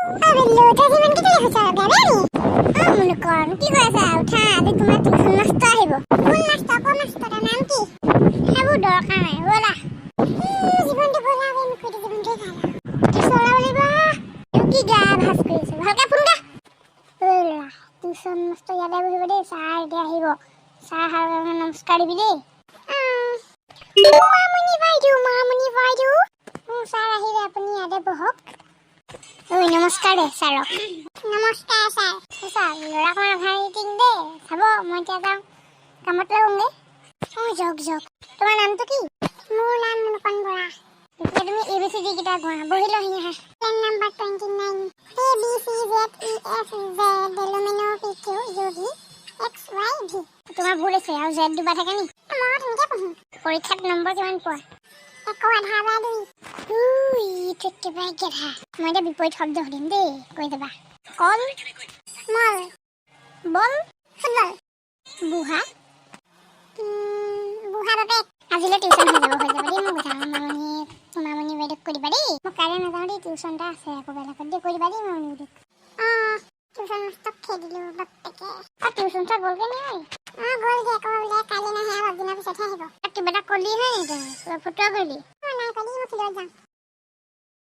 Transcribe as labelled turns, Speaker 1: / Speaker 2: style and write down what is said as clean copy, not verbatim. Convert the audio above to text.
Speaker 1: Aduh, tadi man kita lihat cara gabari. Mulukon, কি কৈছা উঠা আজি তোমাৰ টিউচন মাষ্টৰ আহিব। কোন মাষ্টৰ কোন মাষ্টৰৰ নাম কি? সেইবোৰ দৰকাৰ নাই বলা। জীৱনটো বলা আমি মুখতে জীৱনটো খালা। কি চলা বলিবা? কি গা ভাস কৰিছে ভালকে ফোন দা। বলা টিউচন মাষ্টৰ ইয়াতে বহিব দেই ছাৰ এতিয়া আহিব। ছাৰ হাৰকে নমস্কাৰ দিবি দেই। মামনি বাইদেউ। ছাৰ আহিলে আপুনি ইয়াতে বহক। ঐ নমস্কাৰ দে ছাৰক। নমস্কাৰ ছাৰ। ছাৰ ল'ৰাক আভাৰ টিং দে চাব মই এতিয়া যাওঁ কামত লাগোগে। জক জক। তোমাৰ নামটো কি? মোৰ নাম মুনকন বৰা। এতিয়া তুমি ABCD কেইটা গোৱা বহি লহি আহা। প্লেন নাম্বাৰ 29 ABCZEFZ ডেলমেনো PQ UV XYV। তোমাৰ ভুল আছে আৰু Z দুবা থাকে নি? মই তেনেকৈ পঢ়ো। পৰীক্ষাত নম্বৰ কিমান পোৱা? 1/2/2। একেবাৰে গেধা। মই এতিয়া বিপৰীত শব্দ সুধিম দেই কৈ যাবা। কল মল বল ফুটবল বুহা বুহা বাপেক। আজিলৈ টিউচন হৈ যাব দেই মোক মামনি বাইদেউক কৈ দিবা দেই। মই কাইলৈ নাযাওঁ দেই টিউচন এটা আছে আকৌ বেলেগত দেই কৈ দিবা দেই মামনি বাইদেউক। টিউচন মাষ্টৰক খেদিলো বাপেকে। টিউচন চা গ'লগে নি ঐ? গ'লগে আকৌ বোলে কাইলৈ নাহে অলপ দিনৰ পিছতহে আহিব। কিবা এটা কলি হয় নি তই ফটোৱা কৰিলি? নাই কলি মই ফিল্ডত যাওঁ।